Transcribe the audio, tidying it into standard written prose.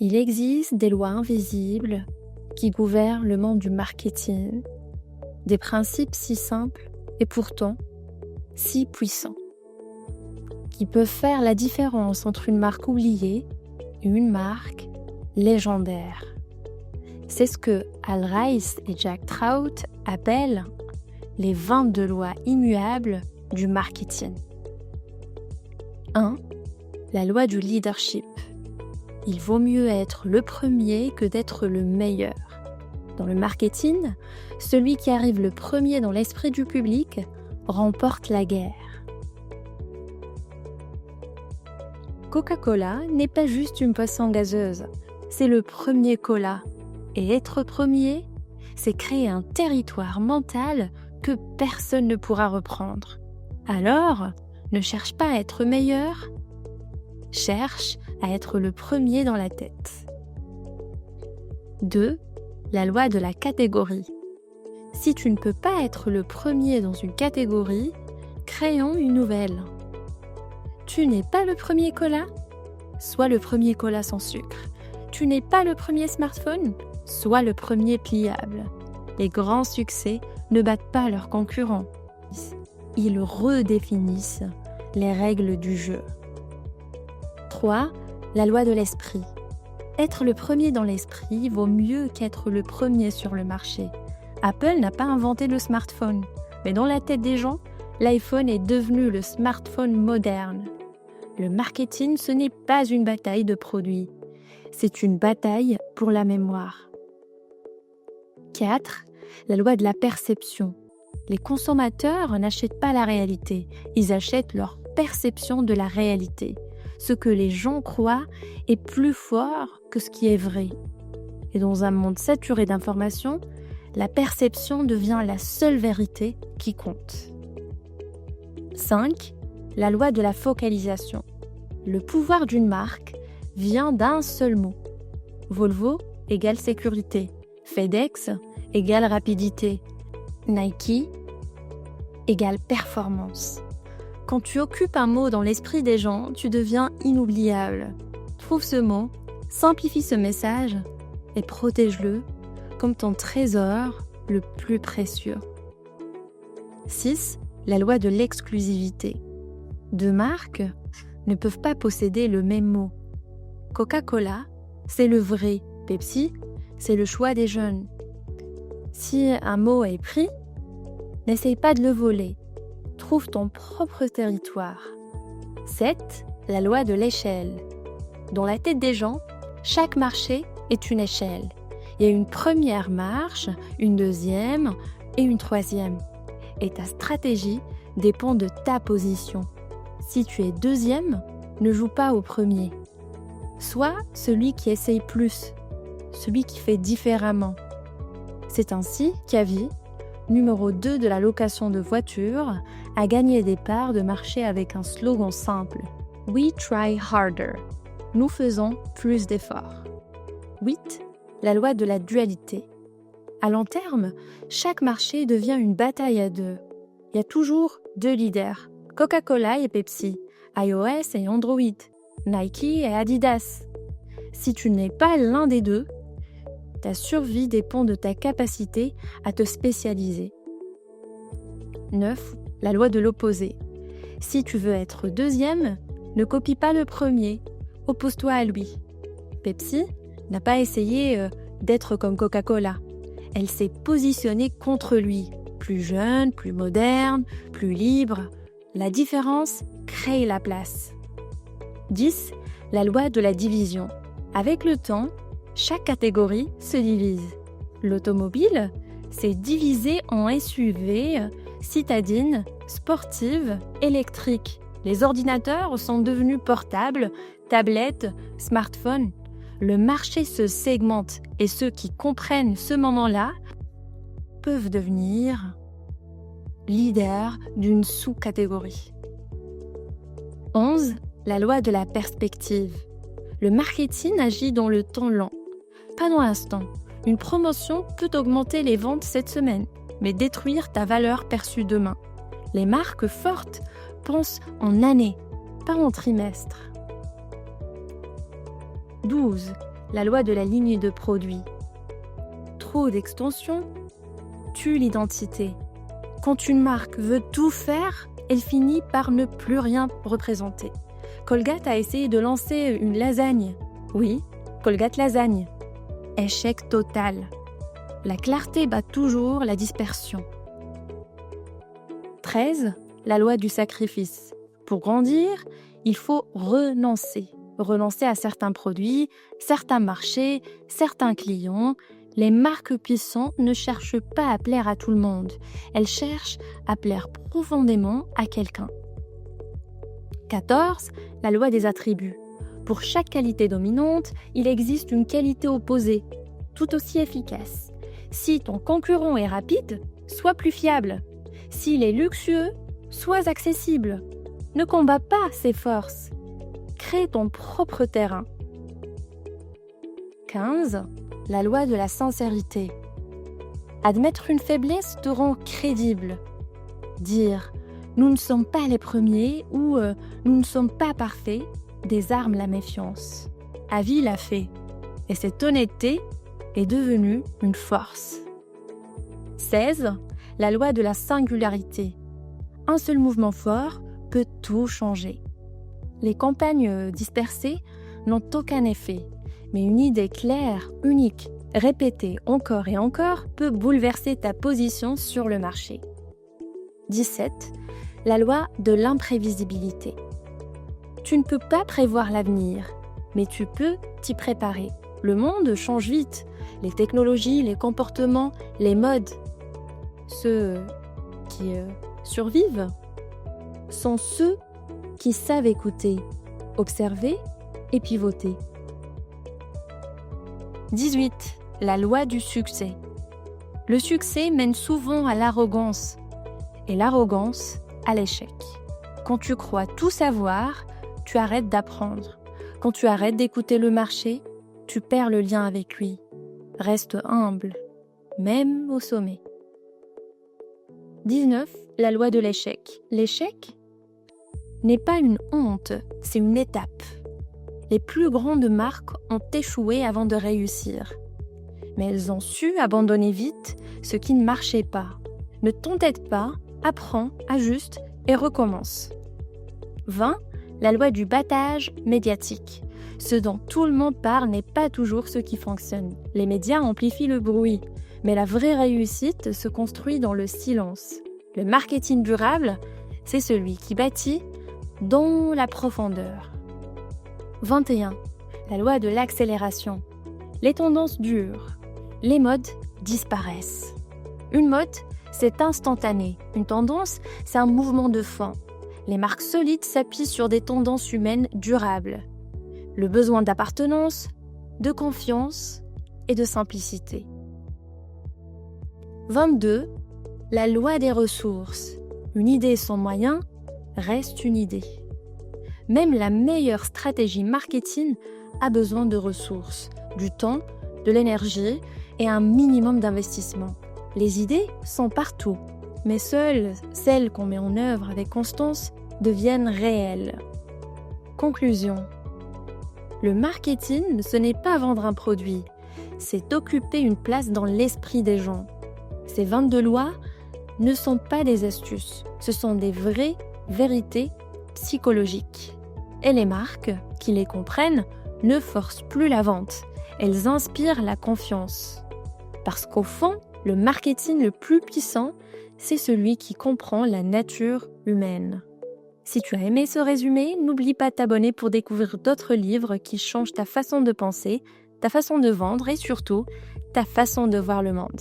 Il existe des lois invisibles qui gouvernent le monde du marketing, des principes si simples et pourtant si puissants, qui peuvent faire la différence entre une marque oubliée et une marque légendaire. C'est ce que Hal Rice et Jack Trout appellent les 22 lois immuables du marketing. 1. La loi du leadership. Il vaut mieux être le premier que d'être le meilleur. Dans le marketing, celui qui arrive le premier dans l'esprit du public remporte la guerre. Coca-Cola n'est pas juste une boisson gazeuse, c'est le premier cola. Et être premier, c'est créer un territoire mental que personne ne pourra reprendre. Alors, ne cherche pas à être meilleur, cherche à être le premier dans la tête. 2. La loi de la catégorie. Si tu ne peux pas être le premier dans une catégorie, créons une nouvelle. Tu n'es pas le premier cola? Sois le premier cola sans sucre. Tu n'es pas le premier smartphone? Sois le premier pliable. Les grands succès ne battent pas leurs concurrents. Ils redéfinissent les règles du jeu. 3. La loi de l'esprit. Être le premier dans l'esprit vaut mieux qu'être le premier sur le marché. Apple n'a pas inventé le smartphone, mais dans la tête des gens, l'iPhone est devenu le smartphone moderne. Le marketing, ce n'est pas une bataille de produits, c'est une bataille pour la mémoire. 4. La loi de la perception. Les consommateurs n'achètent pas la réalité, ils achètent leur perception de la réalité. Ce que les gens croient est plus fort que ce qui est vrai. Et dans un monde saturé d'informations, la perception devient la seule vérité qui compte. 5. La loi de la focalisation. Le pouvoir d'une marque vient d'un seul mot. Volvo égale sécurité. FedEx égale rapidité. Nike égale performance. Quand tu occupes un mot dans l'esprit des gens, tu deviens inoubliable. Trouve ce mot, simplifie ce message et protège-le comme ton trésor le plus précieux. 6. La loi de l'exclusivité. Deux marques ne peuvent pas posséder le même mot. Coca-Cola, c'est le vrai. Pepsi, c'est le choix des jeunes. Si un mot est pris, n'essaye pas de le voler. Trouve ton propre territoire. 7. La loi de l'échelle. Dans la tête des gens, chaque marché est une échelle. Il y a une première marche, une deuxième et une troisième. Et ta stratégie dépend de ta position. Si tu es deuxième, ne joue pas au premier. Sois celui qui essaye plus, celui qui fait différemment. C'est ainsi qu'Avi, numéro 2 de la location de voitures, a gagné des parts de marché avec un slogan simple. We try harder. Nous faisons plus d'efforts. 8. La loi de la dualité. À long terme, chaque marché devient une bataille à deux. Il y a toujours deux leaders, Coca-Cola et Pepsi, iOS et Android, Nike et Adidas. Si tu n'es pas l'un des deux, ta survie dépend de ta capacité à te spécialiser. 9. La loi de l'opposé. Si tu veux être deuxième, ne copie pas le premier, oppose-toi à lui. Pepsi n'a pas essayé d'être comme Coca-Cola. Elle s'est positionnée contre lui, plus jeune, plus moderne, plus libre. La différence crée la place. 10. La loi de la division. Avec le temps, chaque catégorie se divise. L'automobile s'est divisée en SUV, citadine, sportive, électrique. Les ordinateurs sont devenus portables, tablettes, smartphones. Le marché se segmente et ceux qui comprennent ce moment-là peuvent devenir leaders d'une sous-catégorie. 11. La loi de la perspective. Le marketing agit dans le temps lent, pas dans l'instant. Une promotion peut augmenter les ventes cette semaine, mais détruire ta valeur perçue demain. Les marques fortes pensent en années, pas en trimestres. 12. la loi de la ligne de produits. Trop d'extensions tue l'identité. Quand une marque veut tout faire, elle finit par ne plus rien représenter. Colgate a essayé de lancer une lasagne. Oui, Colgate lasagne. Échec total. La clarté bat toujours la dispersion. 13. La loi du sacrifice. Pour grandir, il faut renoncer. Renoncer à certains produits, certains marchés, certains clients. Les marques puissantes ne cherchent pas à plaire à tout le monde. Elles cherchent à plaire profondément à quelqu'un. 14. La loi des attributs. Pour chaque qualité dominante, il existe une qualité opposée, tout aussi efficace. Si ton concurrent est rapide, sois plus fiable. S'il est luxueux, sois accessible. Ne combats pas ses forces. Crée ton propre terrain. 15. La loi de la sincérité. Admettre une faiblesse te rend crédible. Dire « nous ne sommes pas les premiers » ou « nous ne sommes pas parfaits » désarme la méfiance. Avis l'a fait, et cette honnêteté est devenue une force. 16. La loi de la singularité. Un seul mouvement fort peut tout changer. Les campagnes dispersées n'ont aucun effet, mais une idée claire, unique, répétée encore et encore peut bouleverser ta position sur le marché. 17. La loi de l'imprévisibilité. Tu ne peux pas prévoir l'avenir, mais tu peux t'y préparer. Le monde change vite. Les technologies, les comportements, les modes. Ceux qui survivent sont ceux qui savent écouter, observer et pivoter. 18. La loi du succès. Le succès mène souvent à l'arrogance et l'arrogance à l'échec. Quand tu crois tout savoir, tu arrêtes d'apprendre. Quand tu arrêtes d'écouter le marché, tu perds le lien avec lui. Reste humble, même au sommet. 19. La loi de l'échec. L'échec n'est pas une honte, c'est une étape. Les plus grandes marques ont échoué avant de réussir. Mais elles ont su abandonner vite ce qui ne marchait pas. Ne t'entête pas, apprends, ajuste et recommence. 20. La loi du battage médiatique. Ce dont tout le monde parle n'est pas toujours ce qui fonctionne. Les médias amplifient le bruit, mais la vraie réussite se construit dans le silence. Le marketing durable, c'est celui qui bâtit dans la profondeur. 21. La loi de l'accélération. Les tendances durent. Les modes disparaissent. Une mode, c'est instantané. Une tendance, c'est un mouvement de fond. Les marques solides s'appuient sur des tendances humaines durables. Le besoin d'appartenance, de confiance et de simplicité. 22. La loi des ressources. Une idée sans moyens reste une idée. Même la meilleure stratégie marketing a besoin de ressources, du temps, de l'énergie et un minimum d'investissement. Les idées sont partout, mais seules celles qu'on met en œuvre avec constance deviennent réelles. Conclusion. Le marketing, ce n'est pas vendre un produit, c'est occuper une place dans l'esprit des gens. Ces 22 lois ne sont pas des astuces, ce sont des vraies vérités psychologiques. Et les marques, qui les comprennent, ne forcent plus la vente, elles inspirent la confiance. Parce qu'au fond, le marketing le plus puissant, c'est celui qui comprend la nature humaine. Si tu as aimé ce résumé, n'oublie pas de t'abonner pour découvrir d'autres livres qui changent ta façon de penser, ta façon de vendre et surtout ta façon de voir le monde.